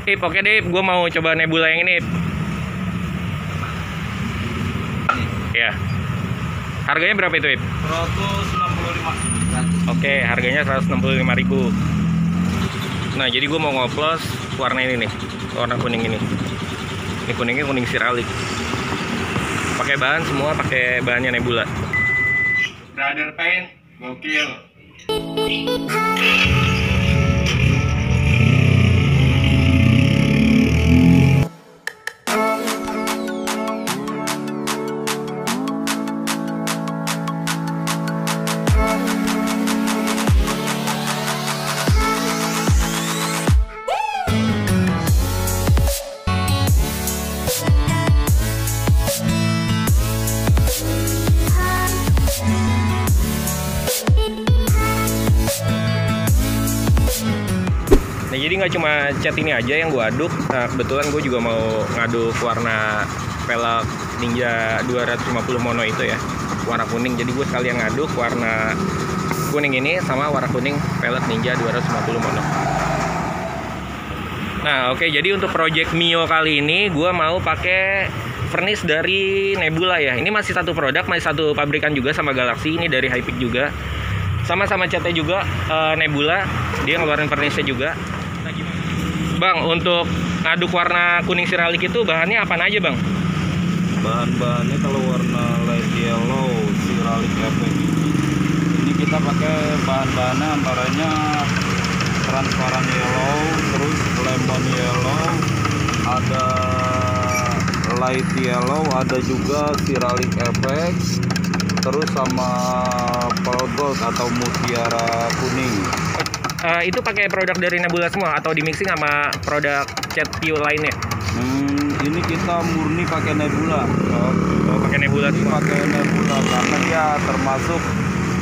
Oke deh, gue mau coba Nebula yang ini. Ya. Harganya berapa itu, Ip? 165. Oke, harganya 165.000. Nah, jadi gue mau ngoplos warna ini nih, warna kuning ini. Ini kuningnya kuning siralik. Pakai bahan semua, pakai bahannya Nebula. Brother Paint, gokil. Nah, jadi nggak cuma cat ini aja yang gue aduk. Nah, kebetulan gue juga mau ngaduk warna velg Ninja 250 mono itu ya, warna kuning. Jadi gue sekalian ngaduk warna kuning ini sama warna kuning velg Ninja 250 mono. Nah, oke, jadi untuk project Mio kali ini gue mau pakai furnace dari Nebula ya. Ini masih satu produk, masih satu pabrikan juga sama Galaxy. Ini dari Hypik juga. Sama-sama catnya juga Nebula. Dia ngeluarin furnace-nya juga. Bang, untuk ngaduk warna kuning siralik itu bahannya apa aja, Bang? Bahan-bahannya kalau warna light yellow, siralik effect. Ini kita pakai bahan-bahannya antaranya transparan yellow, terus lemon yellow, ada light yellow, ada juga siralik effect, terus sama pearl gold atau mutiara kuning. Itu pakai produk dari Nebula semua atau di mixing sama produk cat Pio lainnya? Ini kita murni pakai Nebula. Oh, pakai Nebula semua. Pakai Nebula karena dia termasuk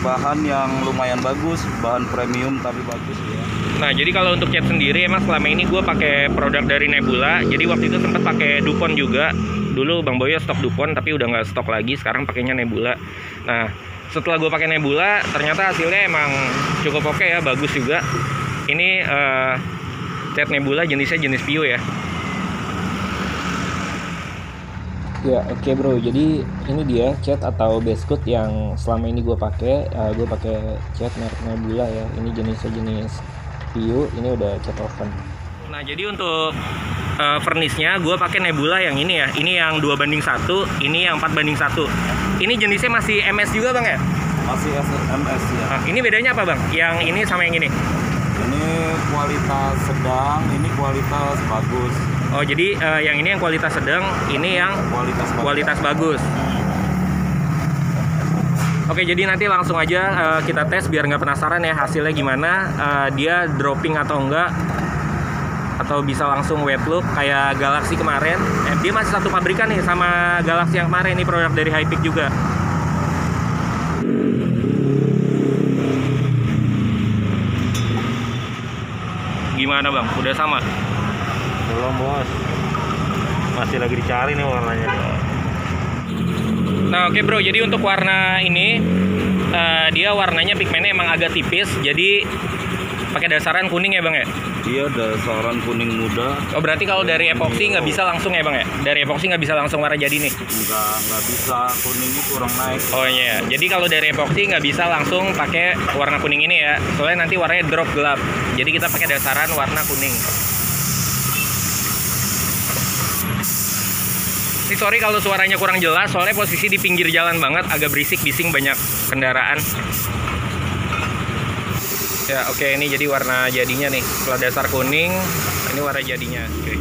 bahan yang lumayan bagus, bahan premium tapi bagus ya. Nah, jadi kalau untuk cat sendiri emang selama ini gue pakai produk dari Nebula. Jadi waktu itu sempat pakai Dupont juga. Dulu Bang Boyo stok Dupont tapi udah nggak stok lagi. Sekarang pakainya Nebula. Nah, setelah gue pakai Nebula, ternyata hasilnya emang cukup oke ya, bagus juga. Ini cat Nebula jenisnya jenis Pio ya. Ya oke bro, jadi ini dia cat atau base coat yang selama ini gue pakai. Gue pakai cat merek Nebula ya. Ini jenisnya jenis Pio. Ini udah cat oven. Nah, jadi untuk furnace-nya gue pakai Nebula yang ini ya. Ini yang 2:1, ini yang 4:1. Ini jenisnya masih MS juga, Bang ya? Masih MS ya. Nah, ini bedanya apa, Bang? Yang ini sama yang ini? Ini kualitas sedang, ini kualitas bagus. Oh, jadi yang ini yang kualitas sedang, ini yang kualitas bagus. Oke, jadi nanti langsung aja kita tes biar nggak penasaran ya hasilnya gimana. Dia dropping atau enggak, atau bisa langsung wet look kayak Galaxy kemarin. Dia masih satu pabrikan nih sama Galaxy yang kemarin. Ini produk dari Hypik juga. Gimana, Bang? Udah sama? Belum, Bos. Masih lagi dicari nih warnanya. Nah, oke bro, jadi untuk warna ini dia warnanya pigmennya emang agak tipis. Jadi pakai dasaran kuning ya, Bang ya? Iya, dasaran kuning muda. Oh, berarti kalau dari epoxy nggak bisa langsung ya, Bang ya? Dari epoxy nggak bisa langsung warna jadi nih? Nggak bisa, kuningnya kurang naik. Oh iya, jadi kalau dari epoxy nggak bisa langsung pakai warna kuning ini ya, soalnya nanti warnanya drop gelap. Jadi kita pakai dasaran warna kuning. Ini sorry kalau suaranya kurang jelas, soalnya posisi di pinggir jalan banget, agak berisik, bising banyak kendaraan. Ya oke, ini jadi warna jadinya nih. Setelah dasar kuning, ini warna jadinya. Oke.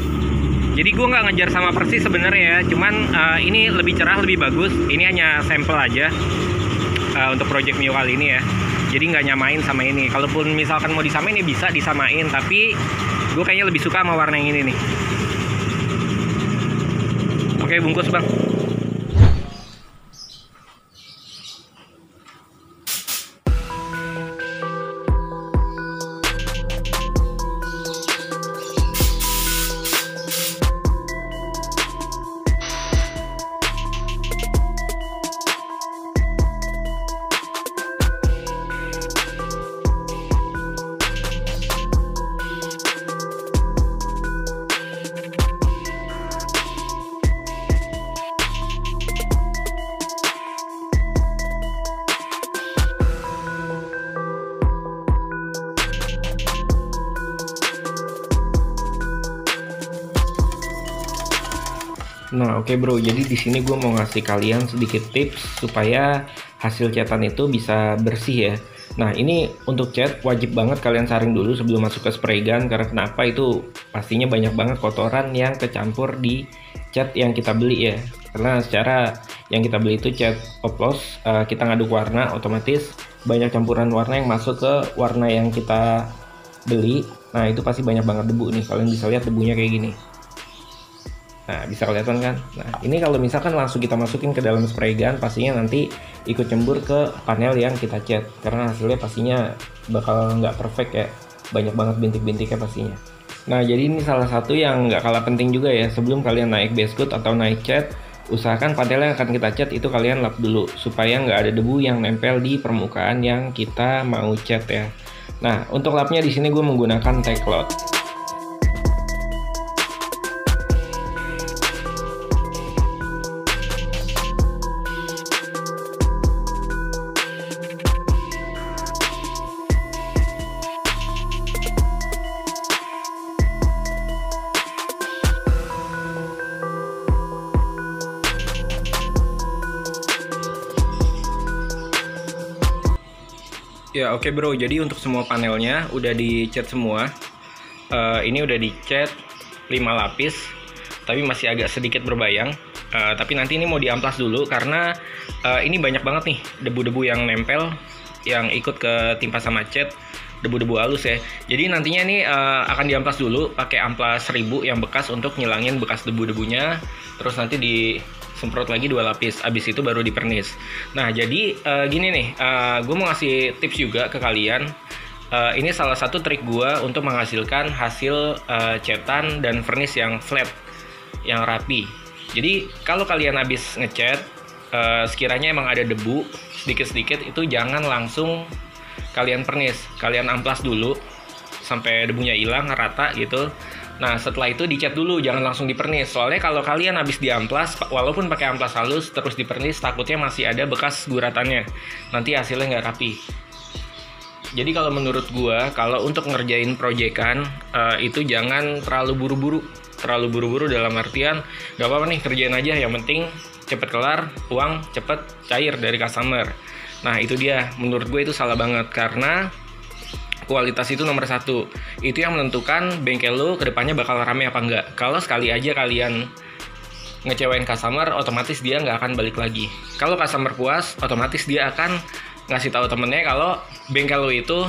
Jadi gue nggak ngejar sama persis sebenarnya ya, cuman ini lebih cerah, lebih bagus. Ini hanya sampel aja untuk project Mio kali ini ya. Jadi nggak nyamain sama ini. Kalaupun misalkan mau disamain ya bisa disamain, tapi gue kayaknya lebih suka sama warna yang ini nih. Oke, bungkus, Bang. Nah, oke bro, jadi di sini gue mau ngasih kalian sedikit tips supaya hasil cetan itu bisa bersih ya. Nah, ini untuk cat wajib banget kalian saring dulu sebelum masuk ke spray gun, karena kenapa, itu pastinya banyak banget kotoran yang kecampur di cat yang kita beli ya. Karena secara yang kita beli itu cat oplos, kita ngaduk warna, otomatis banyak campuran warna yang masuk ke warna yang kita beli. Nah, itu pasti banyak banget debu nih. Kalian bisa lihat debunya kayak gini. Nah, bisa kelihatan kan? Nah, ini kalau misalkan langsung kita masukin ke dalam spray gun, pastinya nanti ikut cembur ke panel yang kita cat. Karena hasilnya pastinya bakal nggak perfect ya. Banyak banget bintik-bintiknya pastinya. Nah, jadi ini salah satu yang nggak kalah penting juga ya. Sebelum kalian naik base coat atau naik cat, usahakan panel yang akan kita cat itu kalian lap dulu. Supaya nggak ada debu yang nempel di permukaan yang kita mau cat ya. Nah, untuk lapnya di sini gue menggunakan Teclot. Ya oke bro, jadi untuk semua panelnya udah dicat semua. Ini udah dicat 5 lapis, tapi masih agak sedikit berbayang. Tapi nanti ini mau diamplas dulu karena ini banyak banget nih debu-debu yang nempel, yang ikut ke timpa sama cat, debu-debu halus ya. Jadi nantinya ini akan diamplas dulu pakai amplas 1000 yang bekas untuk ngilangin bekas debu-debunya. Terus nanti semprot lagi 2 lapis, abis itu baru dipernis. Nah jadi gini nih, gue mau ngasih tips juga ke kalian. Ini salah satu trik gue untuk menghasilkan hasil cetan dan vernis yang flat, yang rapi. Jadi kalau kalian habis ngecat, sekiranya emang ada debu sedikit-sedikit, itu jangan langsung kalian pernis, kalian amplas dulu sampai debunya hilang rata gitu. Nah setelah itu dicat dulu, jangan langsung dipernis. Soalnya kalau kalian habis diamplas, walaupun pakai amplas halus terus dipernis, takutnya masih ada bekas guratannya. Nanti hasilnya nggak rapi. Jadi kalau menurut gua, kalau untuk ngerjain proyekan itu jangan terlalu buru-buru. Terlalu buru-buru dalam artian nggak apa-apa nih, kerjain aja. Yang penting cepet kelar, uang cepet cair dari customer. Nah itu dia, menurut gue itu salah banget karena kualitas itu nomor 1. Itu yang menentukan bengkel lu kedepannya bakal rame apa enggak. Kalau sekali aja kalian ngecewain customer, otomatis dia nggak akan balik lagi. Kalau customer puas, otomatis dia akan ngasih tahu temennya kalau bengkel lu itu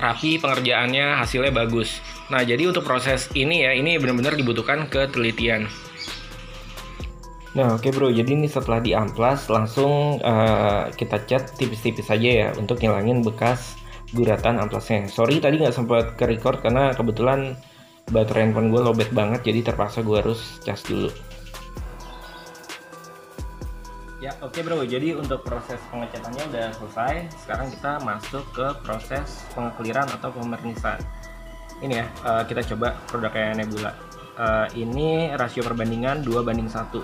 rapi, pengerjaannya, hasilnya bagus. Nah jadi untuk proses ini ya, ini benar-benar dibutuhkan ketelitian. Nah oke bro, jadi ini setelah diamplas langsung kita cat tipis-tipis aja ya untuk ngilangin bekas guratan amplasnya. Sorry tadi nggak sempat ke record karena kebetulan baterai handphone gue lowbat banget, jadi terpaksa gue harus cas dulu. Ya oke bro, jadi untuk proses pengecatannya udah selesai. Sekarang kita masuk ke proses pengekliran atau pemernisan. Ini ya, kita coba produknya Nebula. Ini rasio perbandingan 2:1.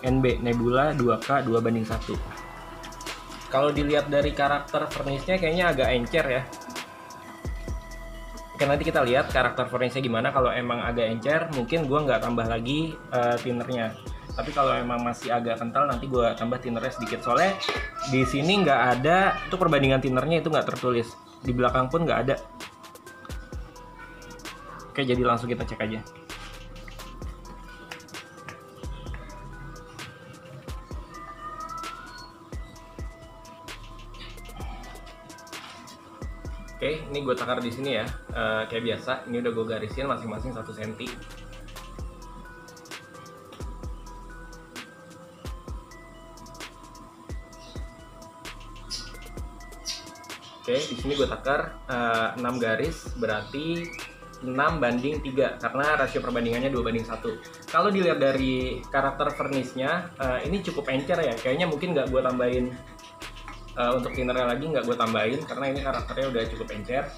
NB Nebula 2K 2:1. Kalau dilihat dari karakter vernisnya kayaknya agak encer ya. Oke, nanti kita lihat karakter vernisnya gimana. Kalau emang agak encer, mungkin gua nggak tambah lagi thinnernya. Tapi kalau emang masih agak kental, nanti gua tambah thinnernya sedikit. Soalnya di sini nggak ada, itu perbandingan thinnernya itu nggak tertulis. Di belakang pun nggak ada. Oke, jadi langsung kita cek aja. Oke, ini gue takar di sini ya, kayak biasa. Ini udah gue garisin masing-masing 1 cm. Oke, di sini gue takar 6 garis, berarti 6:3 karena rasio perbandingannya 2:1. Kalau dilihat dari karakter vernisnya, ini cukup encer ya. Kayaknya mungkin nggak gue tambahin. Untuk thinnernya lagi nggak gue tambahin karena ini karakternya udah cukup encer.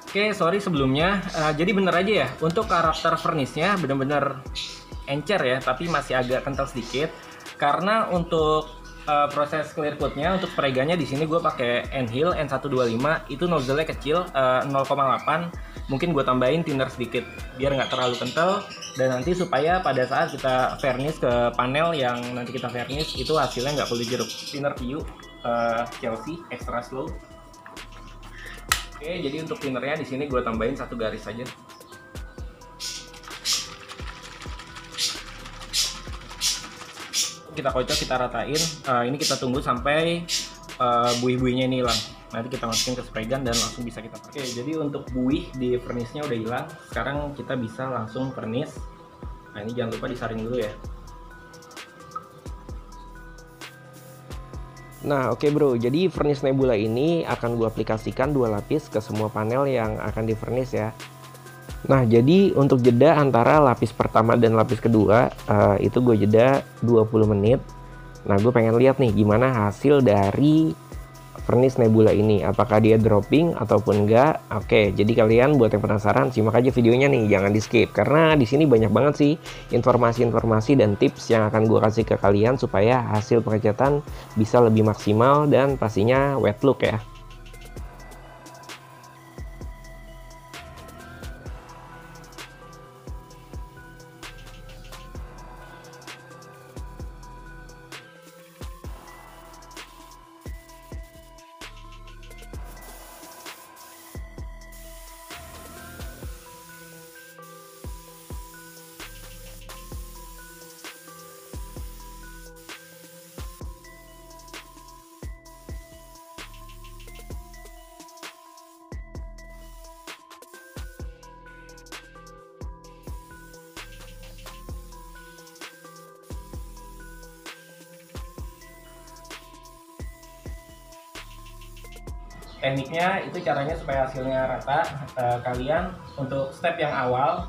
Oke, sorry sebelumnya. Jadi bener aja ya, untuk karakter vernisnya bener-bener encer ya, tapi masih agak kental sedikit. Karena untuk proses clear coatnya untuk spray gunnya di sini gue pakai Enhil N125, itu nozzle-nya kecil 0,8, mungkin gue tambahin thinner sedikit biar nggak terlalu kental, dan nanti supaya pada saat kita varnish ke panel yang nanti kita varnish itu hasilnya nggak perlu jeruk. Thinner PU Chelsea extra slow. Oke, jadi untuk thinnernya di sini gue tambahin 1 garis saja. Kita kocok, kita ratain. Ini kita tunggu sampai buih-buihnya ini hilang. Nanti kita masukin ke spray gun dan langsung bisa kita pakai. Oke, jadi untuk buih di furnace-nya udah hilang. Sekarang kita bisa langsung furnace. Nah, ini jangan lupa disaring dulu ya. Nah, oke bro, jadi Furnace Nebula ini akan gue aplikasikan 2 lapis ke semua panel yang akan di furnace ya. Nah, jadi untuk jeda antara lapis pertama dan lapis kedua, itu gue jeda 20 menit. Nah, gue pengen lihat nih gimana hasil dari Furnace Nebula ini. Apakah dia dropping ataupun enggak. Oke, jadi kalian buat yang penasaran, simak aja videonya nih, jangan di skip. Karena di sini banyak banget sih informasi-informasi dan tips yang akan gue kasih ke kalian supaya hasil pengecatan bisa lebih maksimal dan pastinya wet look ya. Tekniknya itu caranya supaya hasilnya rata. Kalian untuk step yang awal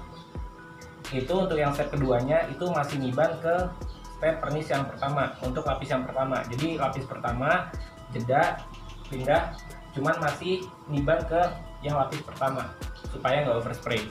itu, untuk yang step keduanya itu masih niban ke step furnace yang pertama untuk lapis yang pertama. Jadi lapis pertama jeda pindah, cuman masih niban ke yang lapis pertama supaya nggak overspray.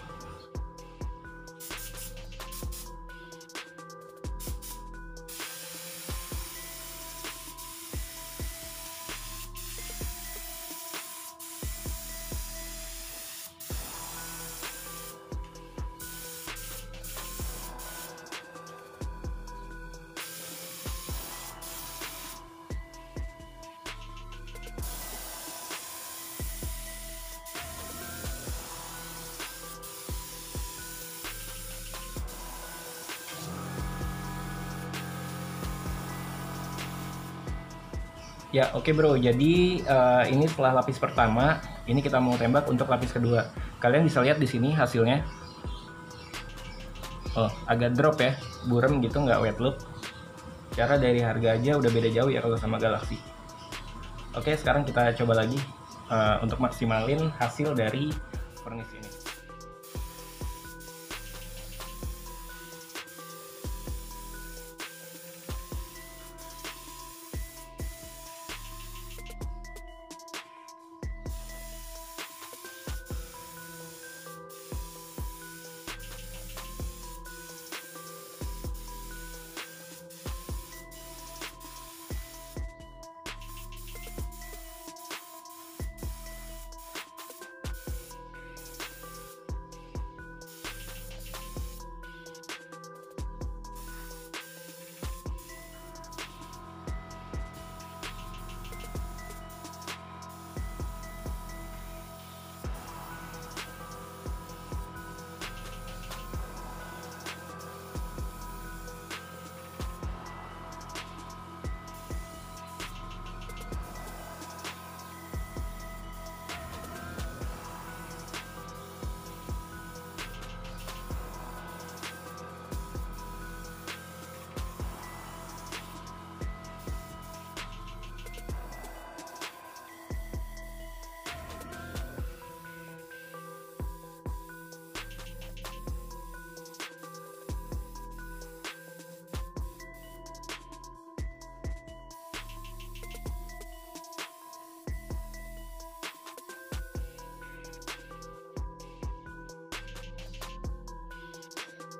Ya oke bro, jadi ini setelah lapis pertama, ini kita mau tembak untuk lapis kedua. Kalian bisa lihat di sini hasilnya. Oh, agak drop ya, burem gitu, nggak wet look. Cara dari harga aja udah beda jauh ya kalau sama Galaxy. Oke, sekarang kita coba lagi untuk maksimalin hasil dari furnace ini.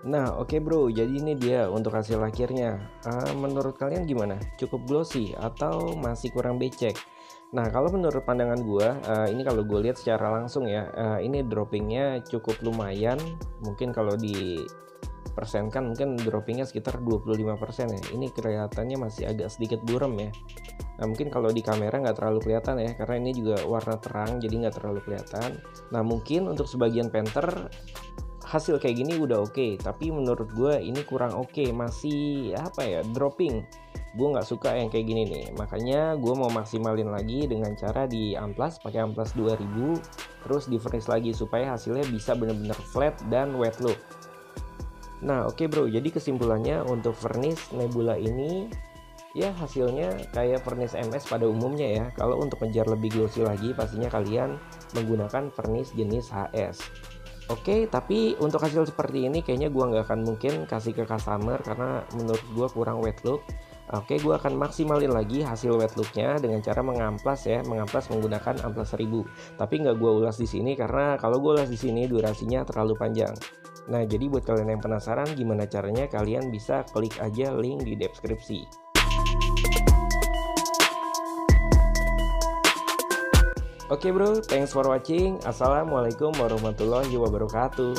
Nah, oke bro, jadi ini dia untuk hasil akhirnya. Menurut kalian gimana? Cukup glossy atau masih kurang becek? Nah, kalau menurut pandangan gua, ini kalau gue lihat secara langsung ya, ini droppingnya cukup lumayan. Mungkin kalau di persenkan mungkin droppingnya sekitar 25% ya. Ini kelihatannya masih agak sedikit buram ya. Nah, mungkin kalau di kamera nggak terlalu kelihatan ya, karena ini juga warna terang, jadi nggak terlalu kelihatan. Nah, mungkin untuk sebagian painter hasil kayak gini udah oke, tapi menurut gue ini kurang oke, masih apa ya, dropping. Gue nggak suka yang kayak gini nih, makanya gue mau maksimalin lagi dengan cara di amplas, pakai amplas 2000, terus di furnish lagi supaya hasilnya bisa bener-bener flat dan wet look. Nah oke bro, jadi kesimpulannya untuk furnish Nebula ini ya hasilnya kayak furnish MS pada umumnya ya. Kalau untuk ngejar lebih glossy lagi pastinya kalian menggunakan furnish jenis HS. Oke, tapi untuk hasil seperti ini kayaknya gua nggak akan mungkin kasih ke customer karena menurut gua kurang wet look. Oke, gua akan maksimalin lagi hasil wet looknya dengan cara mengamplas ya, mengamplas menggunakan amplas 1000. Tapi nggak gua ulas di sini karena kalau gua ulas di sini durasinya terlalu panjang. Nah, jadi buat kalian yang penasaran gimana caranya, kalian bisa klik aja link di deskripsi. Oke bro, thanks for watching. Assalamualaikum warahmatullahi wabarakatuh.